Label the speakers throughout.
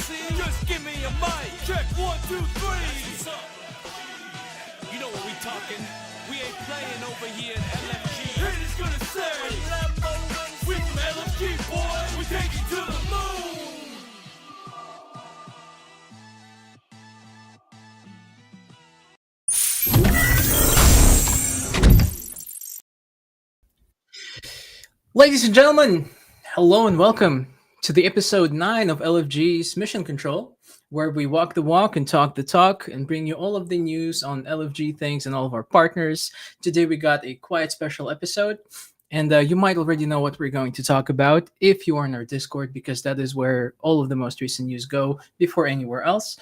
Speaker 1: Just give me a mic. Check 1, 2, 3. You know what we talking? We ain't playing over here at LFG. Haters gonna say, we from LFG, boy. We take you to the moon.
Speaker 2: Ladies and gentlemen, hello and welcome to the episode 9 of LFG's Mission Control, where we walk the walk and talk the talk and bring you all of the news on LFG things and all of our partners. Today we got a quite special episode, and you might already know what we're going to talk about if you are in our Discord, because that is where all of the most recent news go before anywhere else.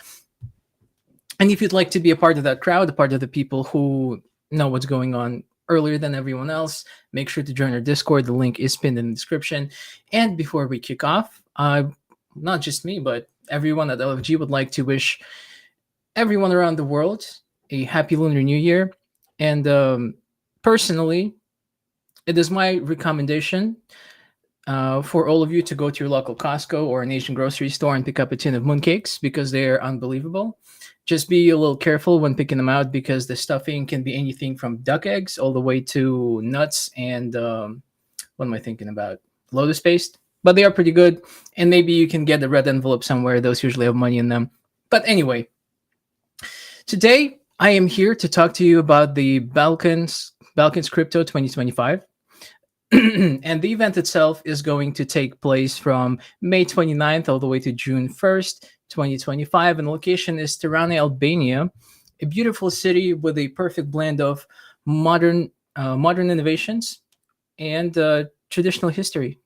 Speaker 2: And if you'd like to be a part of that crowd, a part of the people who know what's going on earlier than everyone else, make sure to join our Discord. The link is pinned in the description. And before we kick off, not just me, but everyone at LFG would like to wish everyone around the world a happy Lunar New Year. And personally, it is my recommendation for all of you to go to your local Costco or an Asian grocery store and pick up a tin of mooncakes, because they're unbelievable. Just be a little careful when picking them out, because the stuffing can be anything from duck eggs all the way to nuts and what am I thinking about? Lotus paste. But they are pretty good, and maybe you can get a red envelope somewhere. Those usually have money in them. But anyway, today I am here to talk to you about the Balkans Crypto 2025. And the event itself is going to take place from May 29th all the way to June 1st, 2025. And the location is Tirana, Albania, a beautiful city with a perfect blend of modern innovations and traditional history.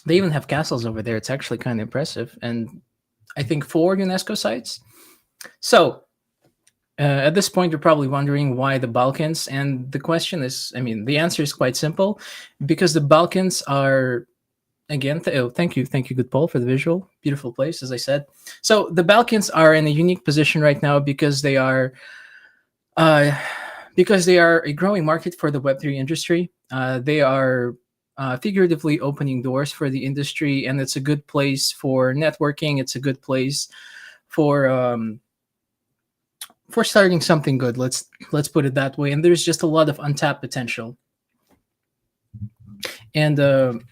Speaker 2: They even have castles over there. It's actually kind of impressive. And I think 4 UNESCO sites. So at this point, you're probably wondering why the Balkans. And the question is, the answer is quite simple, because the Balkans are, again, thank you, good Paul, for the visual. Beautiful place, as I said. So the Balkans are in a unique position right now because they are a growing market for the Web3 industry. They are figuratively opening doors for the industry, and it's a good place for networking. It's a good place for starting something good. Let's put it that way. And there's just a lot of untapped potential. And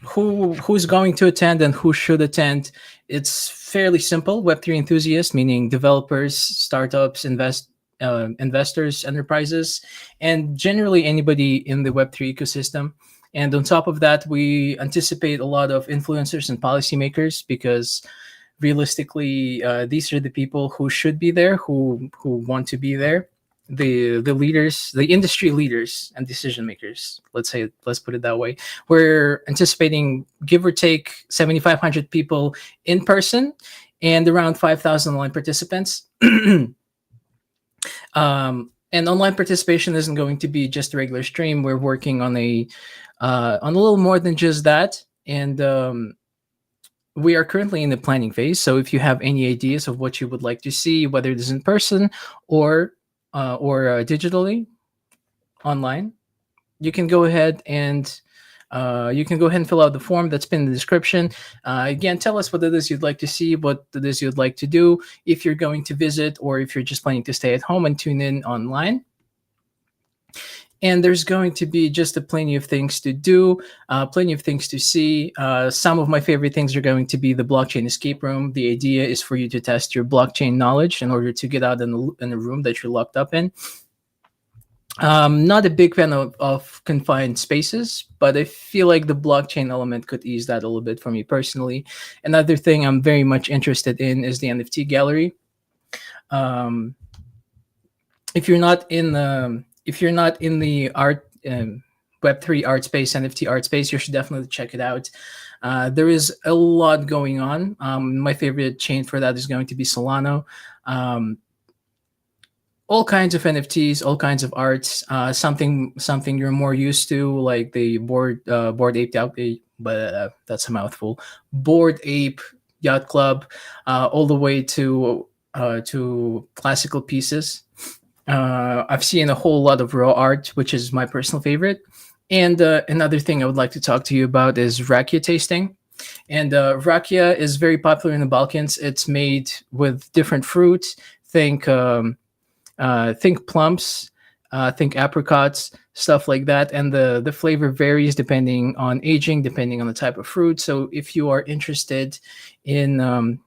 Speaker 2: who's going to attend and who should attend? It's fairly simple. Web3 enthusiasts, meaning developers, startups, investors, enterprises, and generally anybody in the Web3 ecosystem. And on top of that, we anticipate a lot of influencers and policymakers, because realistically, these are the people who should be there, who want to be there. The leaders, the industry leaders and decision makers. Let's put it that way. We're anticipating, give or take, 7,500 people in person and around 5,000 online participants. And online participation isn't going to be just a regular stream. We're working on a little more than just that. And we are currently in the planning phase. So if you have any ideas of what you would like to see, whether it is in person or digitally online, you can go ahead and fill out the form that's pinned in the description. Again, tell us what it is you'd like to see, what it is you'd like to do, if you're going to visit or if you're just planning to stay at home and tune in online. And there's going to be just plenty of things to do, plenty of things to see. Some of my favorite things are going to be the blockchain escape room. The idea is for you to test your blockchain knowledge in order to get out in a room that you're locked up in. Not a big fan of confined spaces, but I feel like the blockchain element could ease that a little bit for me personally. Another thing I'm very much interested in is the NFT gallery. If you're not in the art Web3 art space, NFT art space, you should definitely check it out. There is a lot going on. My favorite chain for that is going to be Solano. All kinds of NFTs, all kinds of arts. Something you're more used to, like the Bored Ape but that's a mouthful. Bored Ape Yacht Club, all the way to classical pieces. I've seen a whole lot of raw art, which is my personal favorite. And another thing I would like to talk to you about is rakia tasting. And rakia is very popular in the Balkans. It's made with different fruits. Think think plums, think apricots, stuff like that. And the flavor varies depending on aging, depending on the type of fruit. So if you are interested in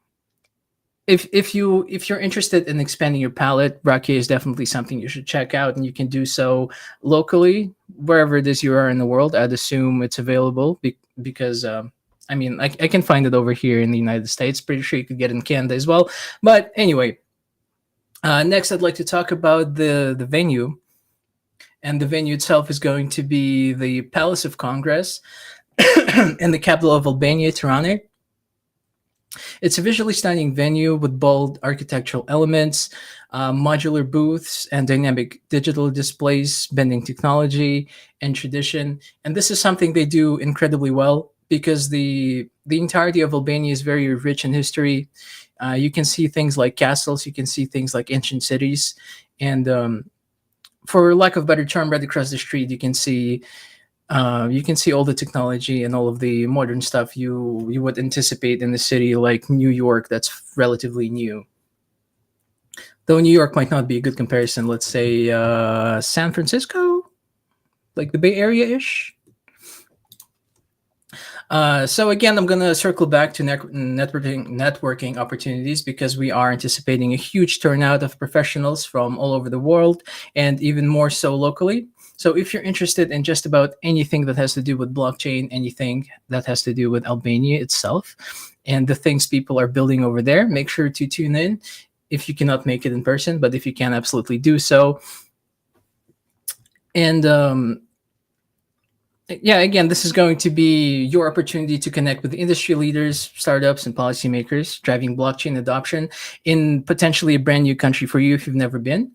Speaker 2: if you're interested in expanding your palate, rakia is definitely something you should check out, and you can do so locally wherever it is you are in the world. I'd assume it's available because I mean, I can find it over here in the United States. Pretty sure you could get it in Canada as well. But anyway, next I'd like to talk about the venue, and the venue itself is going to be the Palace of Congress in the capital of Albania, Tirana. It's a visually stunning venue with bold architectural elements, modular booths, and dynamic digital displays, blending technology and tradition. And this is something they do incredibly well because the entirety of Albania is very rich in history. You can see things like castles, you can see things like ancient cities, and for lack of a better term, right across the street, you can see all the technology and all of the modern stuff you would anticipate in a city like New York that's relatively new. Though New York might not be a good comparison. Let's say San Francisco, like the Bay Area ish. So again, I'm gonna circle back to networking opportunities because we are anticipating a huge turnout of professionals from all over the world, and even more so locally. So if you're interested in just about anything that has to do with blockchain, anything that has to do with Albania itself, and the things people are building over there, make sure to tune in. If you cannot make it in person, but if you can, absolutely do so. And yeah, again, this is going to be your opportunity to connect with industry leaders, startups, and policymakers driving blockchain adoption in potentially a brand new country for you if you've never been.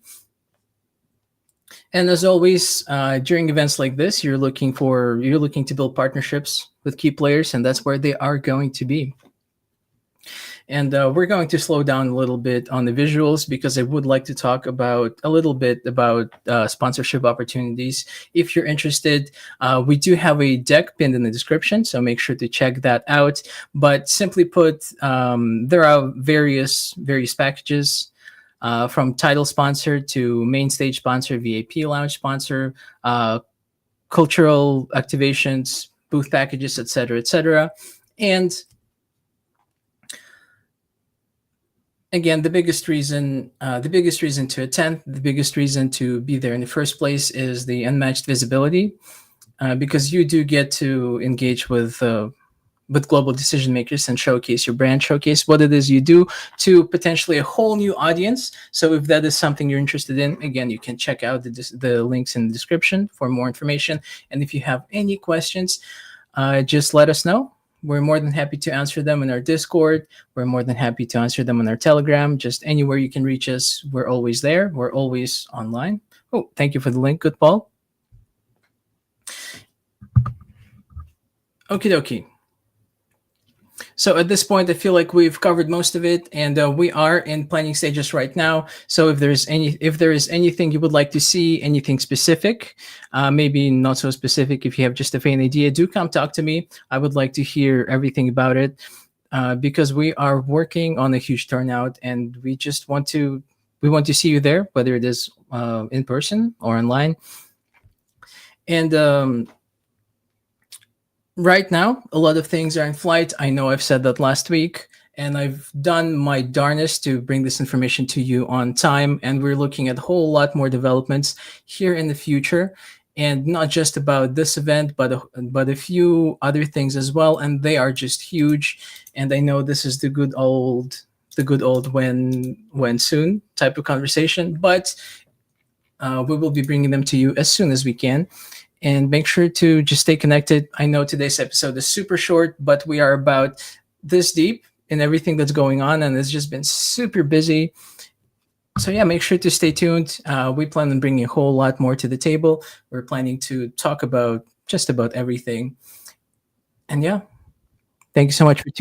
Speaker 2: And as always, during events like this, you're looking to build partnerships with key players, and that's where they are going to be. And we're going to slow down a little bit on the visuals because I would like to talk about a little bit about sponsorship opportunities. If you're interested, we do have a deck pinned in the description, so make sure to check that out. But simply put, there are various packages. From title sponsor to main stage sponsor, VIP lounge sponsor, cultural activations, booth packages, etc., etc. And again, the biggest reason to attend, the biggest reason to be there in the first place is the unmatched visibility, because you do get to engage with global decision makers and showcase your brand, showcase what it is you do to potentially a whole new audience. So if that is something you're interested in, again, you can check out the links in the description for more information. And if you have any questions, just let us know. We're more than happy to answer them in our Discord. We're more than happy to answer them on our Telegram. Just anywhere you can reach us, we're always there. We're always online. Oh, thank you for the link, good Paul. Okie dokie. So at this point, I feel like we've covered most of it, and we are in planning stages right now. So if there is anything you would like to see, anything specific, maybe not so specific, if you have just a faint idea, do come talk to me. I would like to hear everything about it, because we are working on a huge turnout, and we want to see you there, whether it is in person or online. And right now, a lot of things are in flight. I know I've said that last week, and I've done my darnest to bring this information to you on time. And we're looking at a whole lot more developments here in the future, and not just about this event, but a few other things as well. And they are just huge. And I know this is the good old when soon type of conversation, but we will be bringing them to you as soon as we can. And make sure to just stay connected. I know today's episode is super short, but we are about this deep in everything that's going on, and it's just been super busy. So yeah, make sure to stay tuned. We plan on bringing a whole lot more to the table. We're planning to talk about just about everything. And yeah, thank you so much for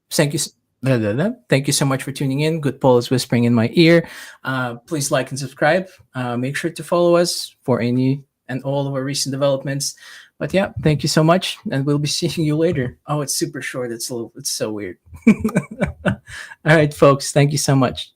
Speaker 2: thank you. Blah, blah, blah. Thank you so much for tuning in. Good Paul is whispering in my ear. Please like and subscribe. Make sure to follow us for any and all of our recent developments. But yeah, thank you so much, and we'll be seeing you later. Oh, it's super short. It's so weird. All right, folks. Thank you so much.